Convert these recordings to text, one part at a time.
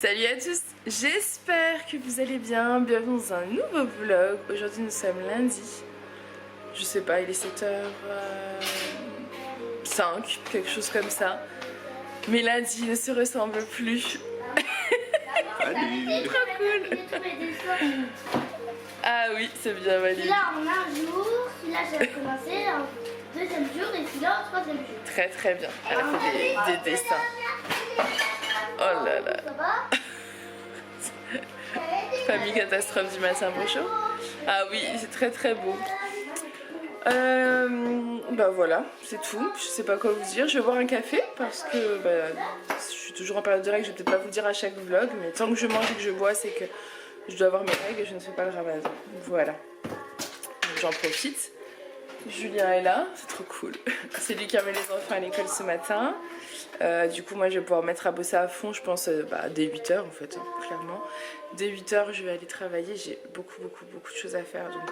Salut à tous, j'espère que vous allez bien, bienvenue dans un nouveau vlog. Aujourd'hui nous sommes lundi, je sais pas, il est 7h05, quelque chose comme ça. Mais lundi ne se ressemble plus. Salut. Trop cool. Ah oui, c'est bien validé. Celui-là en un jour, celui-là j'ai commencé en deuxième jour et celui-là en troisième jour. Très très bien, elle a fait des dessins. Oh là là. Ça va? Famille catastrophe du matin, bonjour. Ah oui, c'est très très beau. Bah voilà, c'est tout. Je sais pas quoi vous dire. Je vais boire un café parce que je suis toujours en période de règles. Je vais peut-être pas vous dire à chaque vlog, mais tant que je mange et que je bois, c'est que je dois avoir mes règles et je ne fais pas le ramadan. Voilà. Donc j'en profite. Julien est là, c'est trop cool. C'est lui qui a mis les enfants à l'école ce matin. Du coup, moi je vais pouvoir mettre à bosser à fond, je pense, dès 8h en fait, hein, clairement. Dès 8h, je vais aller travailler. J'ai beaucoup de choses à faire, donc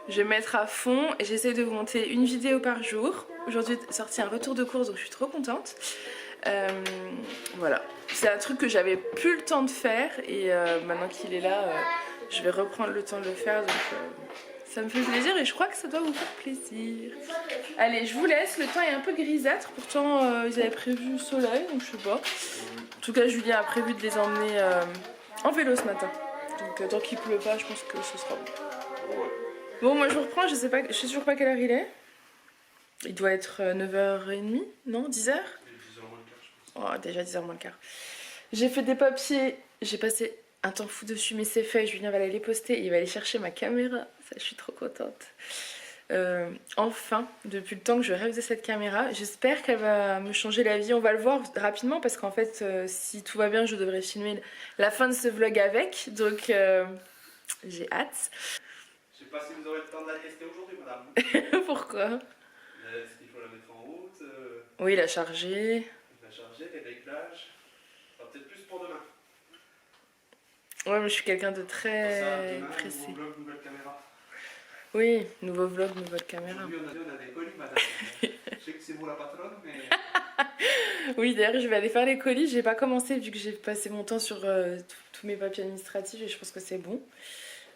je vais mettre à fond et j'essaie de vous monter une vidéo par jour. Aujourd'hui, sorti un retour de course, donc je suis trop contente. Voilà, c'est un truc que j'avais plus le temps de faire et maintenant qu'il est là, je vais reprendre le temps de le faire. Donc ça me fait plaisir et je crois que ça doit vous faire plaisir. Allez, je vous laisse, le temps est un peu grisâtre, pourtant ils avaient prévu soleil, donc je sais pas. En tout cas, Julien a prévu de les emmener en vélo ce matin. Donc tant qu'il pleut pas, je pense que ce sera bon. Bon, moi je vous reprends, je sais toujours pas quelle heure il est. Il doit être 9h30, non 10h? Oh, déjà 10h moins le quart. J'ai fait des papiers, j'ai passé un temps fou dessus, mais c'est fait. Julien va aller les poster, il va aller chercher ma caméra. Ça, je suis trop contente. Enfin, depuis le temps que je rêve de cette caméra, j'espère qu'elle va me changer la vie. On va le voir rapidement parce qu'en fait, si tout va bien, je devrais filmer la fin de ce vlog avec. Donc, j'ai hâte. Je sais pas si vous aurez le temps de la tester aujourd'hui, madame. Pourquoi? Est-ce qu'il faut la mettre en route, Oui, la charger. la charger, les réglages? Ça sera peut-être plus pour demain. Ouais, mais je suis quelqu'un de Pour ça, très demain, pressé. nouveau vlog, nouvelle caméra. Oui, nouveau vlog, nouvelle caméra. Aujourd'hui, on a des colis, madame. Je sais que c'est vous la patronne, mais... Oui, d'ailleurs, je vais aller faire les colis. J'ai pas commencé vu que j'ai passé mon temps sur tous mes papiers administratifs et je pense que c'est bon.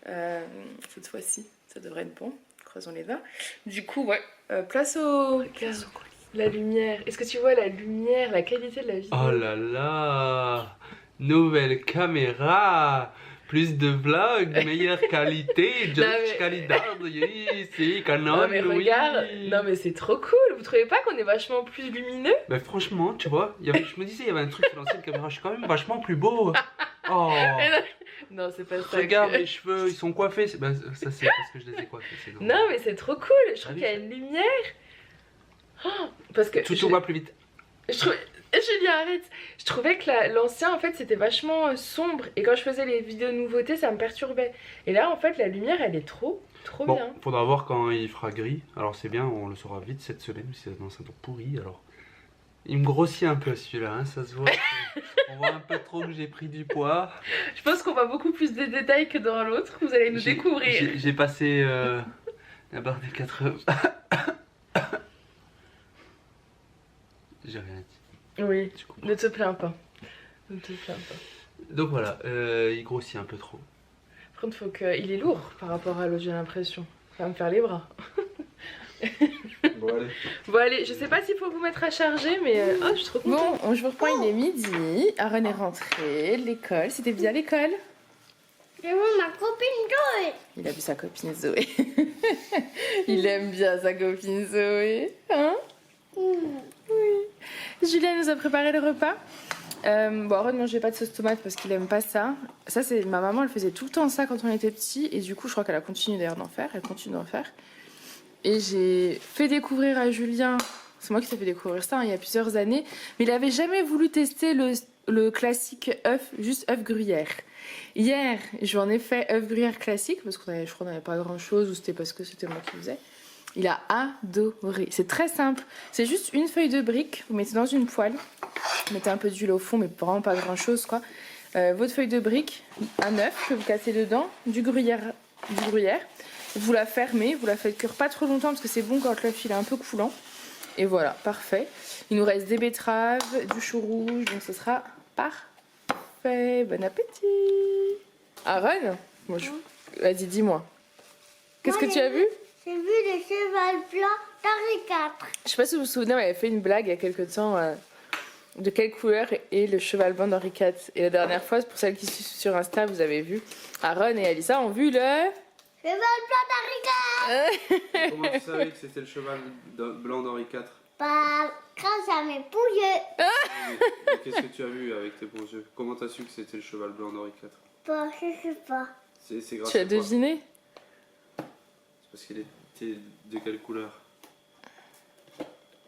Cette fois-ci, ça devrait être bon. Croisons les doigts. Du coup, ouais, place au colis. La lumière. Est-ce que tu vois la lumière, la qualité de la vidéo? Oh là là, nouvelle caméra, plus de vlogs, meilleure qualité, just qualité, ici, Canon, Non mais oui. regarde, non mais c'est trop cool. Vous trouvez pas qu'on est vachement plus lumineux? Ben franchement, tu vois, je me disais, il y avait un truc sur l'ancienne caméra, je suis quand même vachement plus beau. Oh, Non, c'est pas ça. regarde mes cheveux, ils sont coiffés. Ben, ça c'est parce que je les ai coiffés, c'est drôle. Non mais c'est trop cool. Je trouve Ah oui, qu'il y a une lumière. Oh, parce que Tout va plus vite. Julien, arrête. Je trouvais que l'ancien en fait c'était vachement sombre et quand je faisais les vidéos nouveautés ça me perturbait. Et là en fait la lumière elle est trop Bon, bien. faudra voir quand il fera gris. Alors c'est bien, on le saura vite cette semaine, si c'est dans un temps pourri. Alors, il me grossit un peu celui-là, hein, ça se voit. On voit un peu trop que j'ai pris du poids. Je pense qu'on voit beaucoup plus de détails que dans l'autre. Vous allez nous découvrir. J'ai passé la barre des 80. J'ai rien dit. Oui, Tu comprends. ne te plains pas. Ne te plains pas. Donc voilà, il grossit un peu trop. Par contre, faut qu'il est lourd par rapport à l'autre, j'ai l'impression. Ça va me faire les bras. Bon allez. Bon allez, je sais pas s'il faut vous mettre à charger, mais oh, je suis trop contente. Bon, je vous reprends, il est midi. Aaron est rentré de l'école. C'était bien l'école? C'est moi, ma copine Joël. Il a vu sa copine Zoé. Il aime bien sa copine Zoé. Hein? Oui. Julien nous a préparé le repas. Bon, Aaron ne mangeait pas de sauce tomate parce qu'il aime pas ça. Ça, c'est ma maman, elle faisait tout le temps ça quand on était petit. Et du coup, je crois qu'elle a continué d'ailleurs d'en faire. Elle continue d'en faire. Et j'ai fait découvrir à Julien, c'est moi qui t'ai fait découvrir ça, hein, il y a plusieurs années, mais il avait jamais voulu tester le classique œuf, juste œuf gruyère. Hier, je lui en ai fait œuf gruyère classique, parce que je crois qu'on n'avait pas grand chose, ou c'était parce que c'était moi qui faisais. Il a adoré. C'est très simple, c'est juste une feuille de brique, vous mettez dans une poêle, vous mettez un peu d'huile au fond, mais vraiment pas grand chose quoi. Votre feuille de brique, un œuf que vous cassez dedans, du gruyère. Vous la fermez, vous la faites cuire pas trop longtemps parce que c'est bon quand l'œuf il est un peu coulant. Et voilà, parfait. Il nous reste des betteraves, du chou rouge, donc ce sera parfait. Parfait, bon appétit. Aaron, vas-y, dis-moi. Qu'est-ce que tu as vu? J'ai vu le cheval blanc d'Henri IV. Je sais pas si vous vous souvenez, on avait fait une blague il y a quelque temps de quelle couleur est le cheval blanc d'Henri IV. Et la dernière fois, pour celles qui suivent sur Insta, vous avez vu, Aaron et Alissa ont vu le... Cheval blanc d'Henri IV. Comment tu savais que c'était le cheval blanc d'Henri IV? Bah, grâce à mes pouilleux. Mais qu'est-ce que tu as vu avec tes bons yeux? Comment t'as su que c'était le cheval blanc d'Henri IV? Bah, je sais pas. C'est grâce Tu as à quoi? deviné? C'est parce qu'il était de quelle couleur?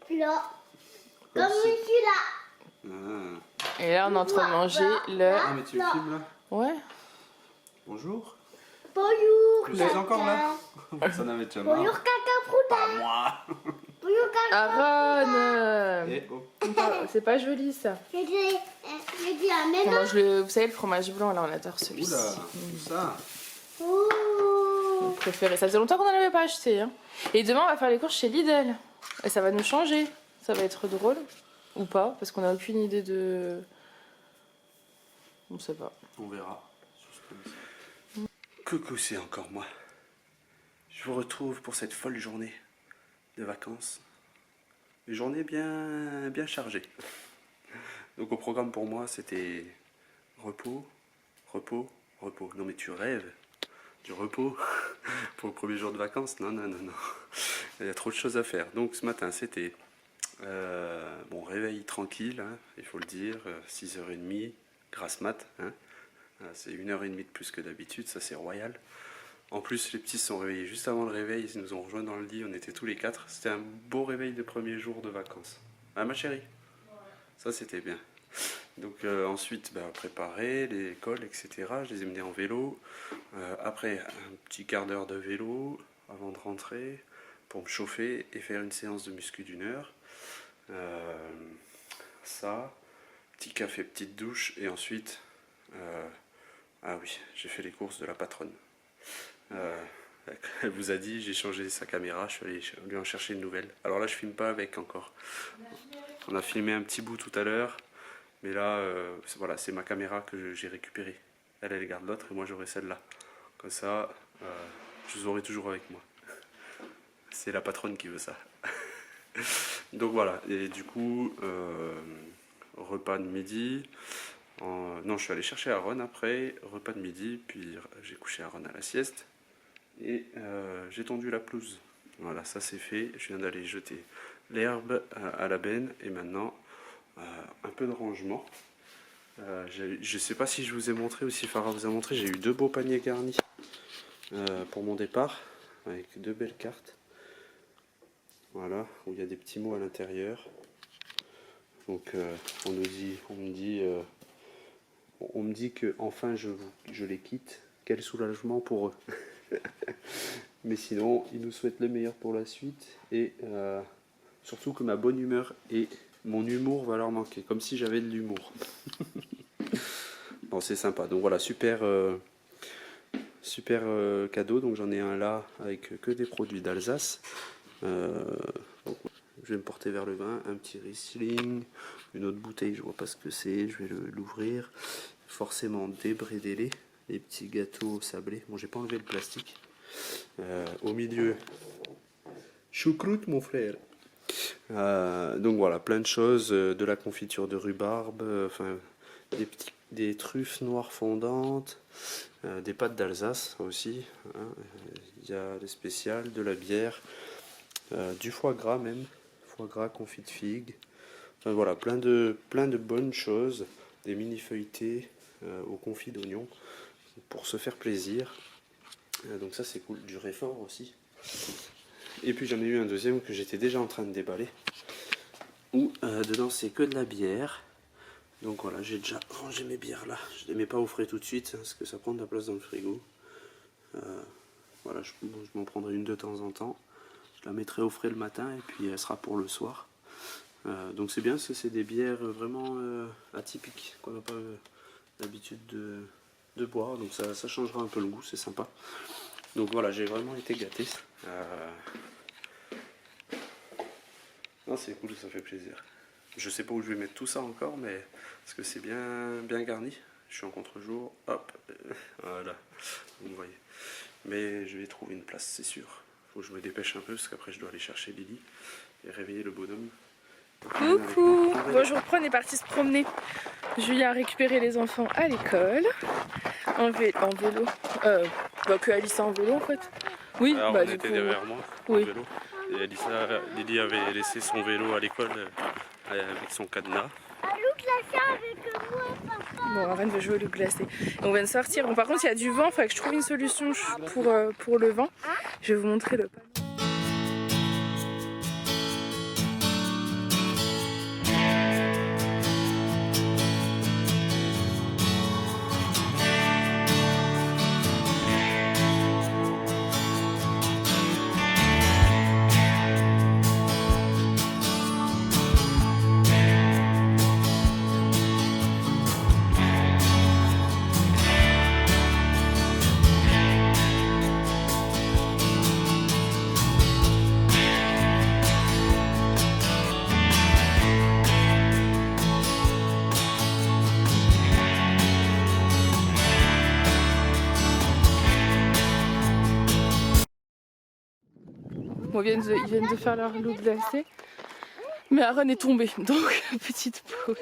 Blanc. Comme Comme si- celui-là. Ah. Et là, on est en train de manger le... Ah, mais tu me filmes là? Ouais. Bonjour. Bonjour. Vous êtes encore là? caca. Ça n'avait déjà marre. Bonjour, caca proutin. Moi. Bonjour, caca. Aaron Eh oh. C'est pas joli, ça. J'ai dit à On maintenant. mange le... Vous savez, le fromage blanc, là, on adore celui-ci. Oula, tout ça. Ouh. Préféré. Ça faisait longtemps qu'on n'en avait pas acheté. Hein. Et demain, on va faire les courses chez Lidl. Et ça va nous changer. Ça va être drôle. Ou pas, parce qu'on n'a aucune idée de... On sait pas. On verra. Coucou, c'est encore moi. Je vous retrouve pour cette folle journée de vacances. Une journée bien chargée. Donc au programme pour moi, c'était repos, repos, repos. Non mais tu rêves du repos pour le premier jour de vacances? Non, non, non, non. Il y a trop de choses à faire. Donc ce matin, c'était bon réveil tranquille, hein, il faut le dire, 6h30, grasse mat. Hein. C'est 1h30 de plus que d'habitude, ça c'est royal. En plus, les petits se sont réveillés juste avant le réveil, ils nous ont rejoints dans le lit, on était tous les quatre. C'était un beau réveil de premier jour de vacances. Ah ma chérie? Ça c'était bien. Donc ensuite, préparer l'école, etc. Je les ai menés en vélo. Après, un petit quart d'heure de vélo avant de rentrer pour me chauffer et faire une séance de muscu d'1 heure. Ça, petit café, petite douche et ensuite... ah oui, j'ai fait les courses de la patronne. Elle vous a dit, j'ai changé sa caméra, je suis allé lui en chercher une nouvelle. Alors là, je filme pas avec encore. On a filmé un petit bout tout à l'heure, mais là, voilà, c'est ma caméra que j'ai récupérée. Elle garde l'autre et moi j'aurai celle-là. Comme ça, je vous aurai toujours avec moi. C'est la patronne qui veut ça. Donc voilà, et du coup, repas de midi. Non, je suis allé chercher Aaron après, repas de midi, puis j'ai couché Aaron à la sieste et j'ai tondu la pelouse. Voilà, ça c'est fait. Je viens d'aller jeter l'herbe à la benne et maintenant un peu de rangement. Je sais pas si je vous ai montré ou si Farah vous a montré, j'ai eu 2 beaux paniers garnis pour mon départ avec 2 belles cartes. Voilà, où il y a des petits mots à l'intérieur. Donc on me dit que enfin je les quitte. Quel soulagement pour eux. Mais sinon, ils nous souhaitent le meilleur pour la suite. Et surtout que ma bonne humeur et mon humour va leur manquer. Comme si j'avais de l'humour. Bon, c'est sympa. Donc voilà, super cadeau. Donc j'en ai un là avec que des produits d'Alsace. Donc, je vais me porter vers le vin. Un petit Riesling. Une autre bouteille, je vois pas ce que c'est. Je vais l'ouvrir. Forcément des brédélés, les petits gâteaux sablés. Bon, j'ai pas enlevé le plastique. Au milieu, choucroute mon frère. Donc voilà, plein de choses, de la confiture de rhubarbe, enfin des truffes noires fondantes, des pâtes d'Alsace aussi. Hein. Il y a des spéciales, de la bière, du foie gras même, foie gras confit de figue. Enfin voilà, plein de bonnes choses, des mini feuilletés au confit d'oignon pour se faire plaisir. Donc ça c'est cool, du réfort aussi. Et puis j'en ai eu un deuxième que j'étais déjà en train de déballer. Où dedans c'est que de la bière. Donc voilà, j'ai déjà rangé mes bières là. Je les mets pas au frais tout de suite, hein, parce que ça prend de la place dans le frigo. Voilà, je m'en prendrai une de temps en temps. Je la mettrai au frais le matin et puis elle sera pour le soir. Donc c'est bien parce que c'est des bières vraiment atypiques qu'on n'a pas l'habitude de boire. Donc ça changera un peu le goût, c'est sympa. Donc voilà, j'ai vraiment été gâté. Non, c'est cool, ça fait plaisir. Je sais pas où je vais mettre tout ça encore, mais parce que c'est bien garni. je suis en contre-jour, hop, voilà, vous voyez. Mais je vais trouver une place, c'est sûr. Faut que je me dépêche un peu parce qu'après je dois aller chercher Lily et réveiller le bonhomme. Coucou. Bonjour, on est parti se promener. Julien a récupéré les enfants à l'école en vélo. Que Alissa en vélo en fait. Oui, alors, bah on du était coup, derrière moi oui. en vélo. Et Lily avait laissé son vélo à l'école avec son cadenas. Bon, Arène veut jouer au loup glacé. Et on vient de sortir. Bon, par contre, il y a du vent, il faudrait que je trouve une solution pour le vent. Je vais vous montrer le panneau. Bon, ils viennent de faire leur loup glacé. Mais Aaron est tombé, donc petite pause.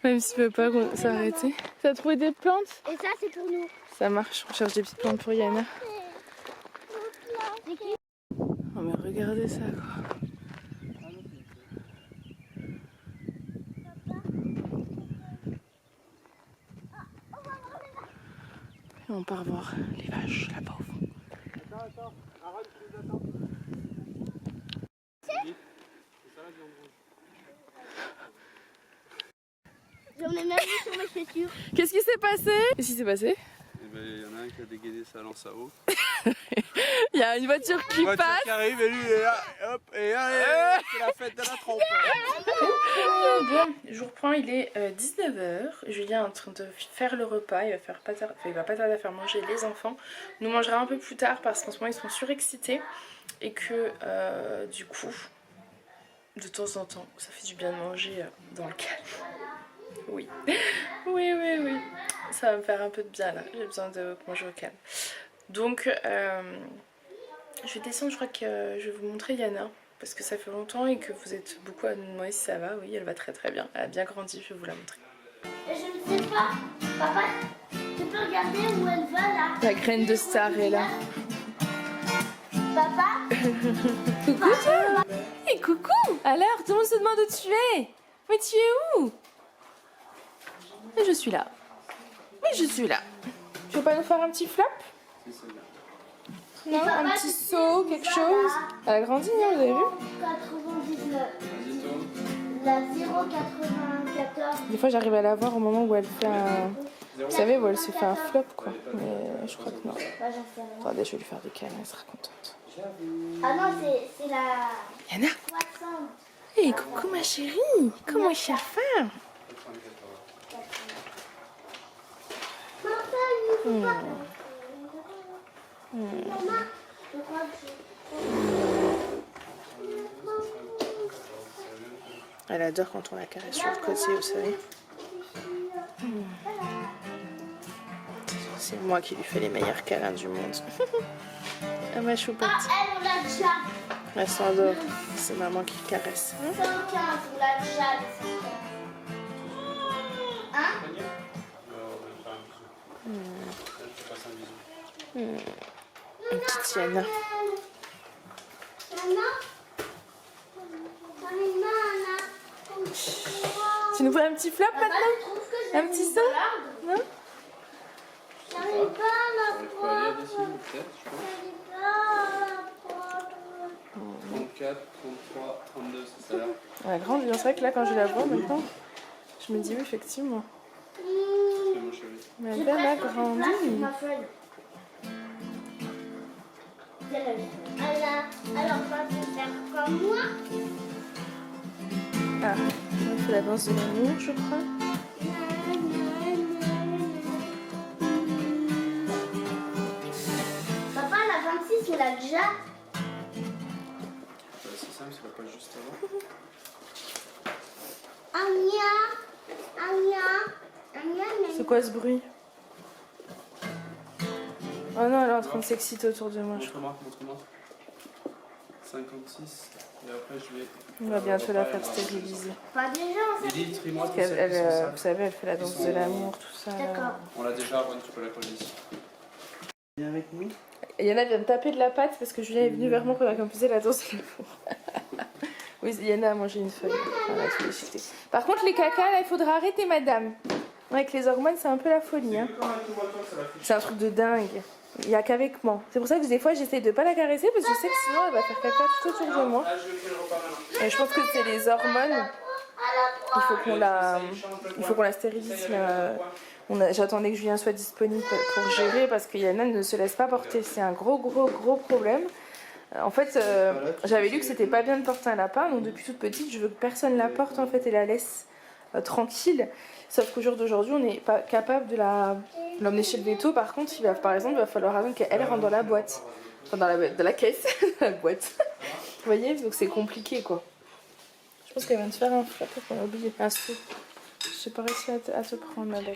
Même s'il ne peut pas s'arrêter. Tu as trouvé des plantes? Et ça, c'est pour nous. Ça marche, on cherche des petites plantes pour Yana. Oh mais regardez ça quoi. Et on part voir les vaches là-bas au fond. Attends, Aaron, tu nous attends. J'en ai même vu sur mes chaussures. Qu'est-ce qui s'est passé? Qu'est-ce qui s'est passé? Il y en a un qui a dégainé sa lance à eau. Il y a une voiture qui passe. Qui arrive et lui est là, hop, et allez, c'est la fête de la trompe. Bon, je vous reprends, il est 19h. Julien est en train de faire le repas. Il va pas tarder à faire manger les enfants. Nous mangerons un peu plus tard parce qu'en ce moment ils sont surexcités. Et que du coup, de temps en temps, ça fait du bien de manger dans le calme. Oui. Oui. Ça va me faire un peu de bien là. J'ai besoin de manger au calme. Donc, je vais descendre. Je crois que je vais vous montrer Yana. Parce que ça fait longtemps et que vous êtes beaucoup à nous demander si ça va. Oui, elle va très très bien. Elle a bien grandi. Je vais vous la montrer. Je ne sais pas. Papa, tu peux regarder où elle va là? La graine de star est là. Papa? Coucou toi. Et coucou. Alors, tout le monde se demande où tu es. Mais tu es où? Et je suis là. Oui, je suis là. Tu veux pas nous faire un petit flop? Non, un petit saut, quelque chose. Elle a grandi, hein, vous avez vu? 99. La 094. Des fois, j'arrive à la voir au moment où elle fait un... Vous savez, où elle se fait un flop, quoi. Mais je crois que non. Bah, j'en sais rien. Attendez, je vais lui faire des câlins, elle sera contente. Ah non, c'est la Yana. 60. Hé, coucou ma chérie. Comment est ta femme? Maman, je crois que Elle adore quand on la caresse sur le côté, vous savez. C'est moi qui lui fais les meilleurs câlins du monde. Ah ma choupette. elle, on l'a déjà. Elle s'endort. C'est maman qui caresse. 115, on l'a déjà. Hein? Une petite Yana. Tu nous fais un petit flop maintenant? Un petit saut? Non? J'arrive pas à la prendre. 34, 33, 32, c'est ça là. Elle a grandi. C'est vrai que là, quand je la vois maintenant, je me dis oui, effectivement. C'est mon chéri. Mais elle a grandi. Ma feuille. Alors, on va faire comme moi. Ah, on fait la danse de l'amour, je crois. Papa, la 26, on l'a déjà. C'est simple, ça va pas juste avant. Anya. C'est quoi ce bruit? Oh non, elle est en train de s'exciter autour de moi. Montre-moi, montre-moi. 56. Et après, je vais. On va bientôt la faire stériliser. Pas déjà en fait. Lily, trie-moi tout Parce ça. qu'elle, vous savez, elle fait la danse de l'amour, tout ça. D'accord. On l'a déjà, Ron, tu peux la coller ici. Viens avec nous. Et Yana vient de taper de la patte parce que Julien est venu vers moi pendant qu'on faisait la danse de l'amour. Oui, Yana a mangé une feuille. Voilà, je l'ai jetée. Par contre, les cacas, là, il faudra arrêter, madame. Avec les hormones, c'est un peu la folie. Hein. C'est un truc de dingue. Il n'y a qu'avec moi. C'est pour ça que des fois, j'essaye de pas la caresser parce que je sais que sinon, elle va faire caca tout autour de moi. Et je pense que c'est les hormones. Il faut qu'on la stérilise. J'attendais que Julien soit disponible pour gérer parce que Yana ne se laisse pas porter. C'est un gros problème. En fait, j'avais lu que c'était pas bien de porter un lapin, donc depuis toute petite, je veux que personne la porte en fait et la laisse tranquille. Sauf qu'au jour d'aujourd'hui, on n'est pas capable de l'emmener chez le veto. Par contre, par exemple, il va falloir attendre qu'elle rentre dans la boîte, enfin dans la caisse, dans la boîte. Vous voyez, donc c'est compliqué quoi. Je pense qu'elle vient de faire un flap qu'on a oublié. Un saut. Je n'ai pas réussi à te prendre, ma belle.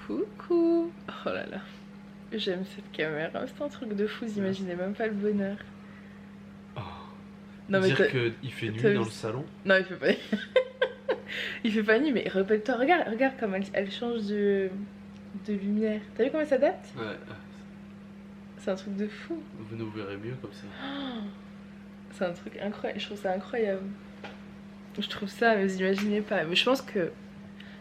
Coucou. Oh là là. J'aime cette caméra. C'est un truc de fou, vous imaginez même pas le bonheur. Oh. Non, mais dire qu'il fait nuit dans le salon. Non, il fait pas. Il fait pas nuit, mais rappelle-toi, regarde comme elle change de lumière. T'as vu comment elle s'adapte? Ouais. C'est un truc de fou. Vous nous verrez mieux comme ça. Oh, c'est un truc incroyable. Je trouve ça incroyable. Je trouve ça, mais vous imaginez pas. Mais je pense que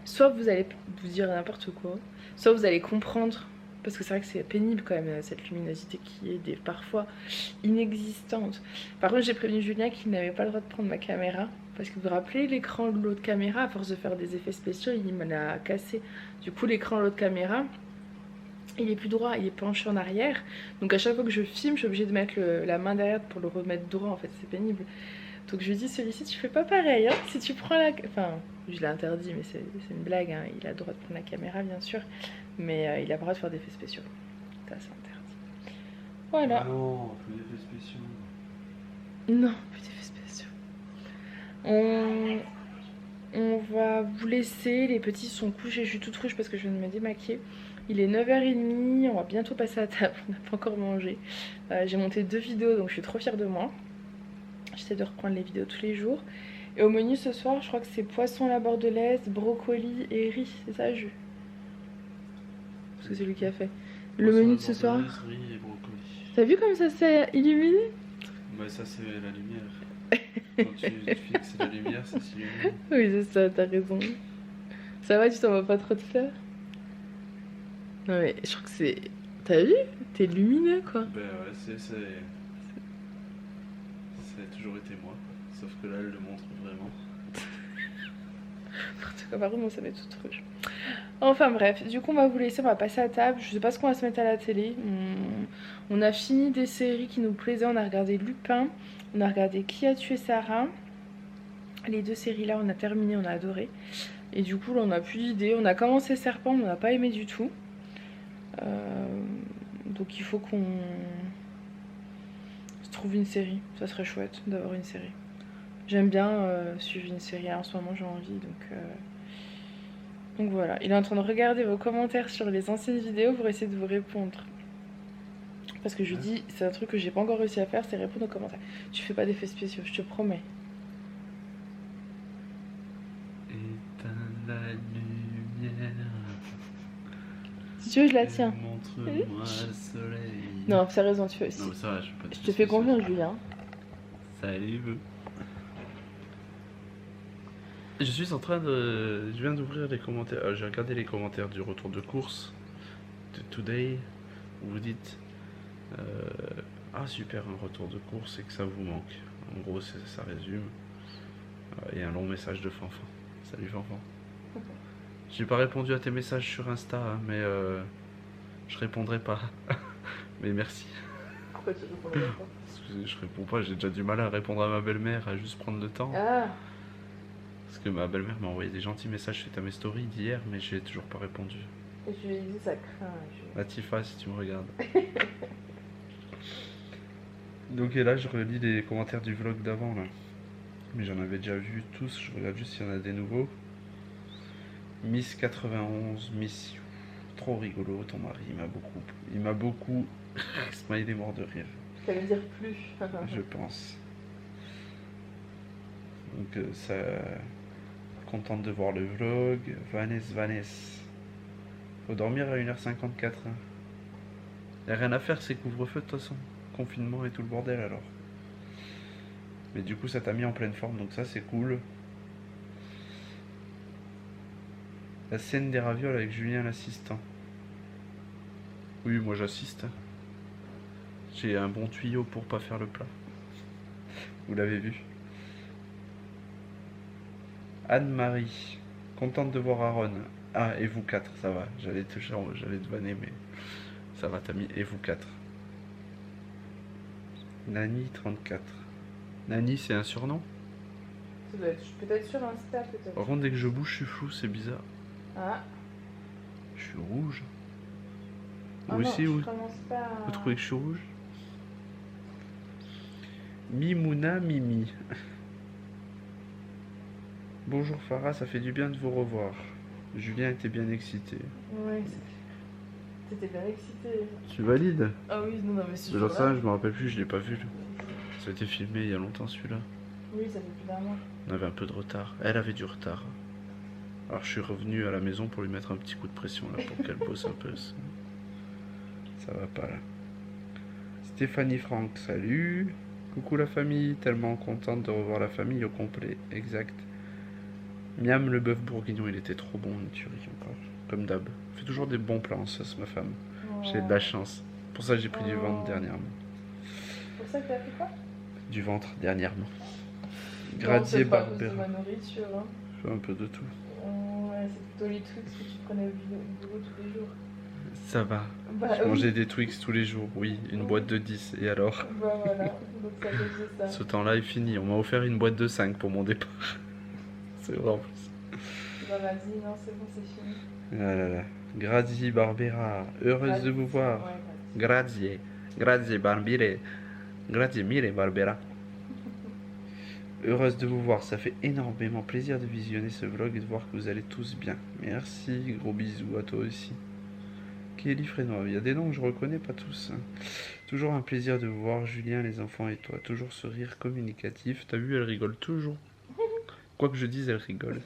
soit vous allez vous dire n'importe quoi, soit vous allez comprendre. Parce que c'est vrai que c'est pénible quand même, cette luminosité qui est parfois inexistante. Par contre, j'ai prévenu Julien qu'il n'avait pas le droit de prendre ma caméra. Parce que vous vous rappelez, l'écran de l'autre caméra, à force de faire des effets spéciaux, il me l'a cassé. Du coup, l'écran de l'autre caméra, il est plus droit, il est penché en arrière. Donc à chaque fois que je filme, je suis obligée de mettre la main derrière pour le remettre droit. En fait, c'est pénible. Donc je lui dis, celui-ci, tu fais pas pareil. Hein. Si tu prends la... Enfin, je l'ai interdit, mais c'est une blague. Hein. Il a le droit de prendre la caméra, bien sûr. Mais il a le droit de faire des effets spéciaux. Ça, c'est interdit. Voilà. Non, plus d'effets spéciaux. Non, plus d'effets spéciaux. On va vous laisser. Les petits sont couchés. Je suis toute rouge parce que je viens de me démaquiller. Il est 9h30. On va bientôt passer à table. On n'a pas encore mangé. J'ai monté 2 vidéos, donc je suis trop fière de moi. J'essaie de reprendre les vidéos tous les jours. Et au menu ce soir, je crois que c'est poisson à la bordelaise, brocoli et riz. C'est ça, Jus? Parce que c'est lui qui a fait. Le menu de ce soir. Riz et brocoli. T'as vu comme ça s'est illuminé? Bah ça c'est la lumière. Quand tu fixes la lumière, ça s'illumine. Oui, c'est ça, t'as raison. Ça va, tu t'en vas pas trop de fleurs? Non mais je crois que c'est... T'as vu? T'es lumineux quoi. Bah ouais, c'est toujours été moi. Sauf que là, elle le montre vraiment. Par contre, moi ça met tout rouge. Enfin bref, du coup on va vous laisser, on va passer à table. Je sais pas ce qu'on va se mettre à la télé. On a fini des séries qui nous plaisaient. On a regardé Lupin, on a regardé Qui a tué Sarah. Les 2 séries là on a terminé, on a adoré. Et du coup là on a plus d'idées. On a commencé Serpent, mais on n'a pas aimé du tout. Donc il faut qu'on se trouve une série. Ça serait chouette d'avoir une série. J'aime bien suivre une série en ce moment, j'ai envie, donc voilà. Il est en train de regarder vos commentaires sur les anciennes vidéos pour essayer de vous répondre. Parce que je dis, c'est un truc que j'ai pas encore réussi à faire, c'est répondre aux commentaires. Tu fais pas d'effets spéciaux, je te promets. Éteins la lumière. Si tu veux, je la tiens. Montre-moi le soleil. Non, sérieusement, tu fais. Non, ça va, je peux pas. Je te fais confiance, Julien. Salut. Je suis en train de... Je viens d'ouvrir les commentaires. J'ai regardé les commentaires du retour de course de Today. Où vous dites ah super, un retour de course et que ça vous manque. En gros, ça résume. Et un long message de Fanfan. Salut Fanfan. J'ai pas répondu à tes messages sur Insta, hein, mais je répondrai pas. Mais merci. Pourquoi tu répondais pas? Parce que je réponds pas, j'ai déjà du mal à répondre à ma belle-mère, à juste prendre le temps. Ah, Parce que ma belle-mère m'a envoyé des gentils messages suite à mes stories d'hier, mais j'ai toujours pas répondu. et je lui ai dit ça craint. Latifa, si tu me regardes. Donc et là, je relis les commentaires du vlog d'avant là. Mais j'en avais déjà vu tous, je regarde juste s'il y en a des nouveaux. Miss 91, Miss You. Trop rigolo, ton mari, il m'a beaucoup smiley mort de rire, Ça veut dire plus. je pense. Donc ça, contente de voir le vlog. Vanessa. Faut dormir à 1h54. Hein. Y a rien à faire, c'est couvre-feu de toute façon. Confinement et tout le bordel alors. Mais du coup ça t'a mis en pleine forme, donc ça c'est cool. La scène des ravioles avec Julien l'assistant. Oui, moi j'assiste. J'ai un bon tuyau pour pas faire le plat. Vous l'avez vu. Anne-Marie, contente de voir Aaron. Ah, et vous quatre, ça va. J'allais te vanner, mais ça va, t'as mis et vous quatre. Nani 34. Nani, c'est un surnom? Ça doit être peut-être sur Insta, peut-être. Par contre, dès que je bouge, je suis flou, c'est bizarre. Ah, Je suis rouge. ah Vous non, aussi, je vous commence pas. Vous trouvez que je suis rouge? Mimouna Mimi. Bonjour Farah, ça fait du bien de vous revoir. Julien était bien excité. Ouais, t'étais bien excitée. Tu valides? Ah oui, non, mais c'est Genre ça, je me rappelle plus, je l'ai pas vu. Ça a été filmé il y a longtemps celui-là. Oui, ça fait plus d'un mois. On avait un peu de retard. Elle avait du retard. Alors je suis revenu à la maison pour lui mettre un petit coup de pression là pour qu'elle bosse un peu. Ça va pas là. Stéphanie Franck, salut. Coucou la famille, tellement contente de revoir la famille au complet. Exact. Miam le bœuf bourguignon, il était trop bon, une tuerie encore. Comme d'hab. Fait toujours des bons plans, ça c'est ma femme. J'ai de la chance. Pour ça j'ai pris du ventre dernièrement. C'est pour ça que t'as fait quoi? Du ventre dernièrement. Non, Gradier c'est pas à cause de Barbera. ma nourriture, hein. Je fais un peu de tout. Ouais, c'est plutôt les trucs que tu prenais au boulot tous les jours. Ça va. Bah, Je mangeais oui. des Twix tous les jours, oui. Une boîte de 10. Et alors? Bah voilà, donc ça cause de ça. Ce temps-là est fini. On m'a offert une boîte de 5 pour mon départ. C'est vrai en plus. Bah vas-y, non, c'est bon, c'est fini. Ah là là. Grazie Barbera. Heureuse de vous voir. Ouais, Grazie. Grazie Barbire. Grazie mille Barbera. Heureuse de vous voir. Ça fait énormément plaisir de visionner ce vlog et de voir que vous allez tous bien. Merci. Gros bisous à toi aussi. Kelly Frénois. Il y a des noms que je reconnais pas tous. Hein. Toujours un plaisir de vous voir, Julien, les enfants et toi. Toujours ce rire communicatif. T'as vu, elle rigole toujours. Quoi que je dise, elle rigole.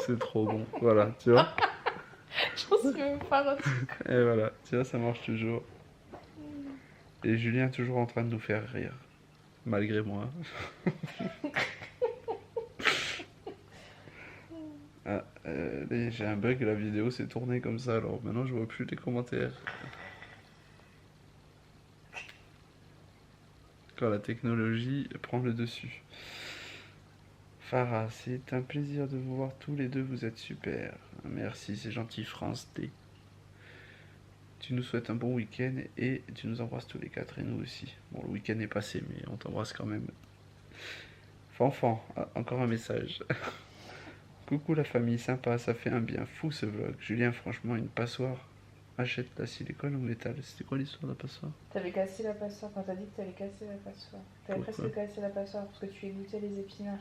C'est trop bon. Voilà, tu vois. Je pense que pas. Et voilà, tu vois, ça marche toujours. Et Julien toujours en train de nous faire rire. Malgré moi. Ah, j'ai un bug, la vidéo s'est tournée comme ça, alors maintenant je vois plus les commentaires. Quand la technologie prend le dessus. Farah, c'est un plaisir de vous voir tous les deux, vous êtes super. Merci, c'est gentil, France D. Tu nous souhaites un bon week-end et tu nous embrasses tous les quatre et nous aussi. Bon, le week-end est passé, mais on t'embrasse quand même. Fanfan, encore un message. Coucou la famille, sympa, ça fait un bien fou ce vlog. Julien, franchement, une passoire. Achète la silicone ou métal. C'était quoi l'histoire de la passoire? T'avais cassé la passoire quand t'as dit que t'avais cassé la passoire. T'avais Pourquoi? presque cassé la passoire parce que tu égouttais les épinards.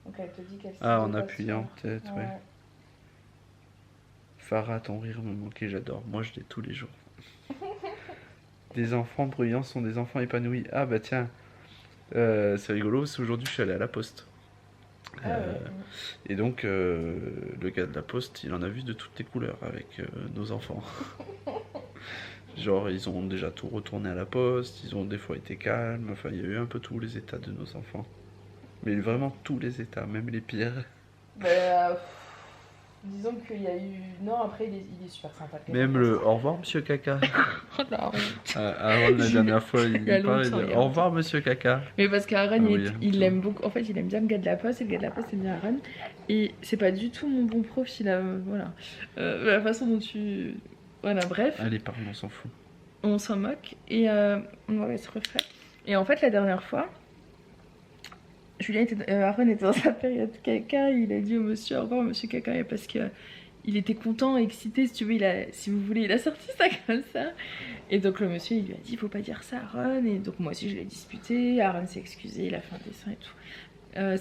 Donc elle te dit qu'elle Ah, en appuyant peut-être, ouais. Ouais. Farah, ton rire me manquait, j'adore. Moi, je l'ai tous les jours. Des enfants bruyants sont des enfants épanouis. Ah bah tiens, c'est rigolo parce qu'aujourd'hui je suis allé à la poste. Ah ouais. Et donc le gars de la poste, il en a vu de toutes les couleurs avec nos enfants. Genre ils ont déjà tout retourné à la poste, ils ont des fois été calmes, enfin il y a eu un peu tous les états de nos enfants. Mais vraiment tous les états, même les pires. Bah, disons qu'il y a eu... Non, après il est super sympa. Même le au revoir monsieur Caca. Oh la honte. Aaron la dernière fois il y a parlait longtemps, de il y a au revoir monsieur Caca. Mais parce qu'Aaron, Ah oui, il l'aime beaucoup. En fait, il aime bien le gars de la poste et le gars de la poste aime bien Aaron. Et c'est pas du tout mon bon prof, il a. Voilà. La façon dont tu. Voilà, bref. Allez, pardon, on s'en fout. on s'en moque et on va se refaire. Et en fait, la dernière fois, Aaron était dans sa période caca, il a dit au monsieur, au revoir monsieur caca, parce que il était content, excité, si tu veux, si vous voulez, il a sorti ça comme ça. Et donc le monsieur, il lui a dit, faut pas dire ça Aaron, et donc moi aussi je l'ai disputé, Aaron s'est excusé, il a fait un dessin et tout.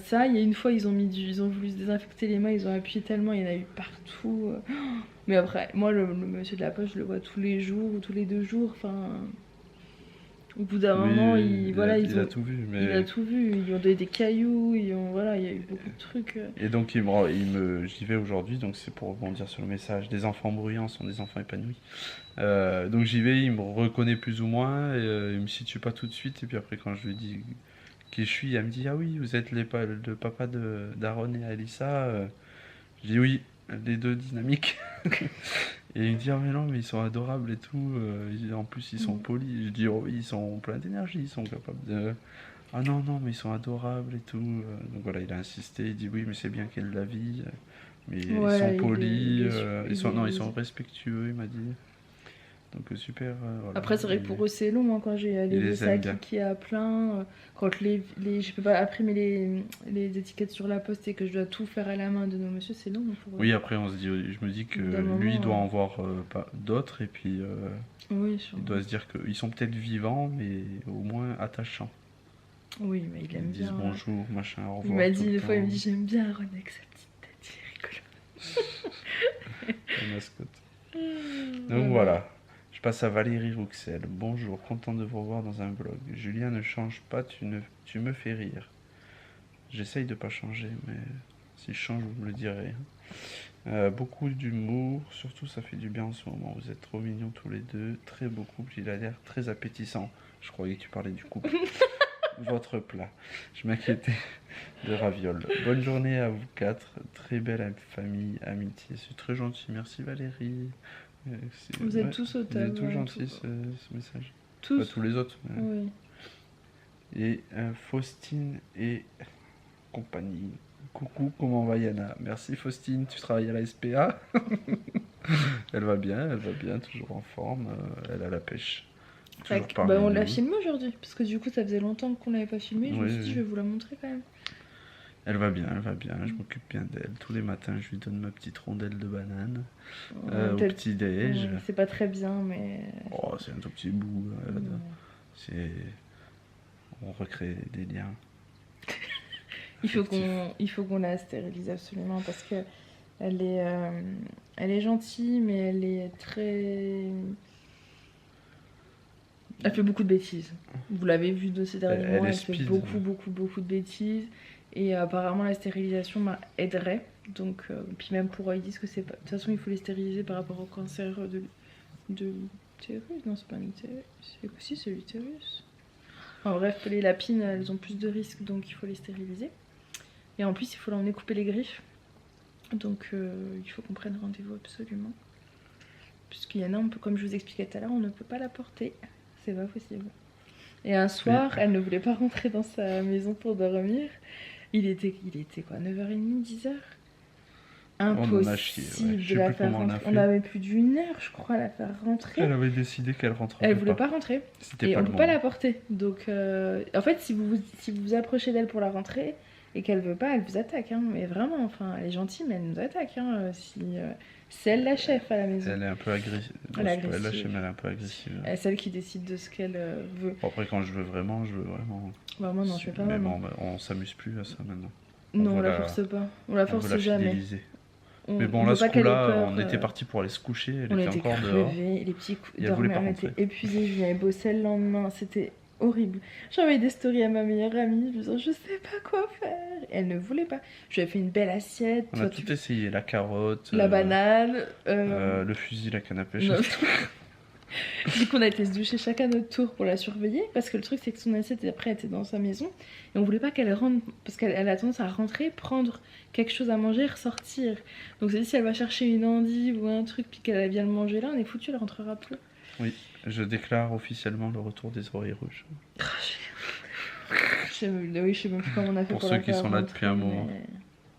Ça, il y a une fois, ils ont voulu se désinfecter les mains, ils ont appuyé tellement, il y en a eu partout. Mais après, moi, le monsieur de la poste, je le vois tous les jours ou tous les 2 jours, enfin... Au bout d'un moment, il a tout vu. Mais... Il a tout vu, ils lui ont donné des cailloux, voilà, il y a eu beaucoup de trucs. Et donc j'y vais aujourd'hui, donc c'est pour rebondir sur le message. Des enfants bruyants sont des enfants épanouis. Donc j'y vais, il me reconnaît plus ou moins, et, il me situe pas tout de suite, et puis après quand je lui dis qui je suis, elle me dit ah oui, vous êtes le papa d'Aaron et Alyssa. Je dis oui, les deux dynamiques. Et il me dit ah mais non mais ils sont adorables et tout, en plus ils sont polis. Je dis oh oui, ils sont pleins d'énergie, ils sont capables de... Ah non mais ils sont adorables et tout. Donc voilà, il a insisté, il dit oui mais c'est bien qu'il y ait de la vie, mais Ouais, ils sont polis, ils sont ils respectueux, il m'a dit. Donc super. Voilà. Après c'est vrai que pour eux c'est long, hein, quand j'ai les sacs qui a plein, quand je peux pas imprimer les étiquettes sur la poste et que je dois tout faire à la main de nos monsieur, c'est long pour eux. Oui, après je me dis que lui il doit en voir d'autres, et puis oui, il doit se dire qu'ils sont peut-être vivants mais au moins attachants. Oui, mais il aime bien. Ils disent bonjour, machin, au revoir. Il m'a dit une fois, il me dit j'aime bien Aaron avec sa petite tête, il est rigolo. La mascotte. Donc voilà. Je passe à Valérie Rouxel. Bonjour, content de vous revoir dans un vlog. Julien, ne change pas, tu me fais rire. J'essaye de pas changer, mais si je change, vous me le direz. Beaucoup d'humour, surtout ça fait du bien en ce moment. Vous êtes trop mignons tous les deux, très beau couple, il a l'air très appétissant. Je croyais que tu parlais du couple. Votre plat. Je m'inquiétais de ravioles. Bonne journée à vous 4, très belle famille, amitié. C'est très gentil, merci Valérie. Vous êtes tous au top. Vous êtes tous gentils ce message. Tous. Pas tous les autres. Mais... Oui. Et Faustine et compagnie. Coucou, comment va Yana? Merci Faustine, tu travailles à la SPA. Elle va bien, toujours en forme. Elle a la pêche. On l'a filmé aujourd'hui, parce que du coup ça faisait longtemps qu'on l'avait pas filmé. Je me suis dit je vais vous la montrer quand même. Elle va bien, je m'occupe bien d'elle. Tous les matins, je lui donne ma petite rondelle de banane au petit-déj. C'est pas très bien, mais... Oh, c'est un tout petit bout. On recrée des liens. Il faut qu'on la stérilise absolument, parce que elle est gentille, mais elle est très... Elle fait beaucoup de bêtises. Vous l'avez vu de ces derniers mois, elle fait beaucoup de bêtises. Et apparemment la stérilisation aiderait. Donc, puis même pour eux, ils disent que c'est pas... De toute façon, il faut les stériliser par rapport au cancer de l'utérus. Non, c'est pas un utérus. C'est l'utérus. En bref, les lapines, elles ont plus de risques, donc il faut les stériliser. Et en plus, il faut l'emmener couper les griffes. Donc, il faut qu'on prenne rendez-vous absolument. Puisqu'il y en a, comme je vous expliquais tout à l'heure, on ne peut pas la porter. C'est pas possible. Et un soir, elle ne voulait pas rentrer dans sa maison pour dormir. Il était quoi, 9h30, 10h? Impossible de la faire rentrer. On avait plus d'1 heure, je crois, à la faire rentrer. Elle avait décidé qu'elle rentrerait. Elle voulait pas rentrer. Et on ne peut pas la porter. Donc, en fait, si vous vous approchez d'elle pour la rentrer et qu'elle veut pas, elle vous attaque. Hein. Mais vraiment, enfin, elle est gentille, mais elle nous attaque. Hein, c'est elle la chef à la maison. Elle est un peu agressive. Elle est la chef, mais elle est un peu agressive. Elle est celle qui décide de ce qu'elle veut. Bon, après, quand je veux vraiment. Bah, moi, non, je fais pas mais vraiment. Bon, on s'amuse plus à ça maintenant. Non, on la force pas. On la force jamais. Mais bon, là, ce coup-là, on était parti pour aller se coucher. Elle était encore dehors. Les petits dormaient, on était épuisés. Je venais bosser le lendemain. C'était horrible. J'envoyais des stories à ma meilleure amie. Je me disais, je sais pas quoi faire. Et elle ne voulait pas. Je lui ai fait une belle assiette. On a tout essayé. La carotte. La banane. Le fusil, la canne à pêche. Du coup, on a été se doucher chacun notre tour pour la surveiller. Parce que le truc, c'est que son assiette, après, était dans sa maison. Et on voulait pas qu'elle rentre. Parce qu'elle a tendance à rentrer, prendre quelque chose à manger, ressortir. Donc, c'est dit, si elle va chercher une endive ou un truc, puis qu'elle vient le manger là, on est foutu, elle rentrera plus. Oui, je déclare officiellement le retour des oreilles rouges. Je sais même plus comment on a fait pour ceux qui sont là depuis un moment.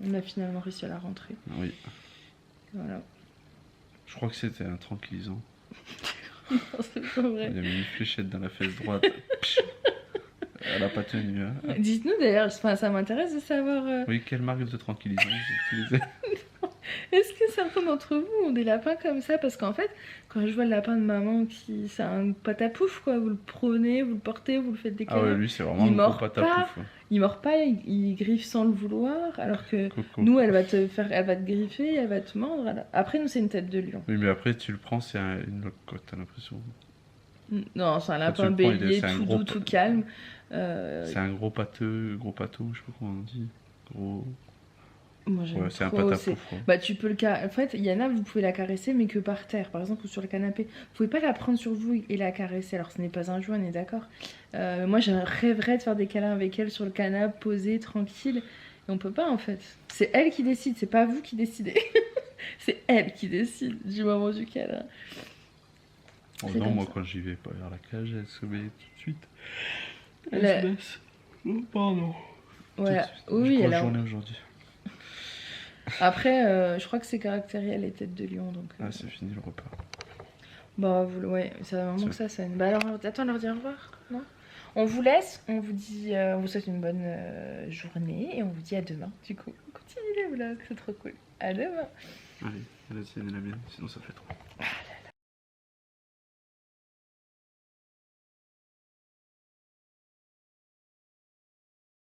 On a finalement réussi à la rentrer. Oui. Voilà. Je crois que c'était un tranquillisant. Non, c'est pas vrai. Il a mis une fléchette dans la fesse droite. Psh. Elle a pas tenu. Hein. Dites-nous d'ailleurs, enfin, ça m'intéresse de savoir. Oui, quelle marque de tranquillisant vous utilisez? Est-ce que certains d'entre vous ont des lapins comme ça? Parce qu'en fait, quand je vois le lapin de maman qui. C'est un patapouf quoi, vous le prenez, vous le portez, vous le faites des Ah ouais, câlins. lui c'est vraiment Il le mord gros pas. patapouf. Ouais. Il mord pas, il griffe sans le vouloir, alors que Coco. nous, elle va te griffer, elle va te mordre. Après, nous, c'est une tête de lion. Oui, mais après tu le prends, c'est une locotte, t'as l'impression. Non, c'est un Quand tu lapin le prends, bélier, c'est un tout gros doux, tout calme. C'est un gros pâteux, gros pâteau, je sais pas comment on dit. Gros. Moi, j'aime Ouais, c'est un trop, patapouf. Ouais. Bah, tu peux le En fait, il y en a, vous pouvez la caresser, mais que par terre, par exemple, ou sur le canapé. Vous pouvez pas la prendre sur vous et la caresser. Alors, ce n'est pas un jouet, on est d'accord. Moi, je rêverais de faire des câlins avec elle sur le canapé, posée, tranquille. Et on peut pas, en fait. C'est elle qui décide, c'est pas vous qui décidez. C'est elle qui décide du moment du câlin. Oh C'est non, comme moi ça. quand j'y vais pas vers la cage, elle se met tout de suite. La- Elle se laisse. Oh, pardon. Ouais, Tout de suite. oui, Grosse elle a... journée aujourd'hui. Après, je crois que c'est caractériel les têtes de lion, donc... Ah, c'est fini le repas. Bah, ouais, ça va vraiment que ça sonne. Bah alors, attends, leur dire au revoir, non? On vous laisse, on vous dit, on vous souhaite une bonne journée et on vous dit à demain. Du coup, continuez les vlogs, c'est trop cool. À demain. Allez, la tienne et la mienne, sinon ça fait trop.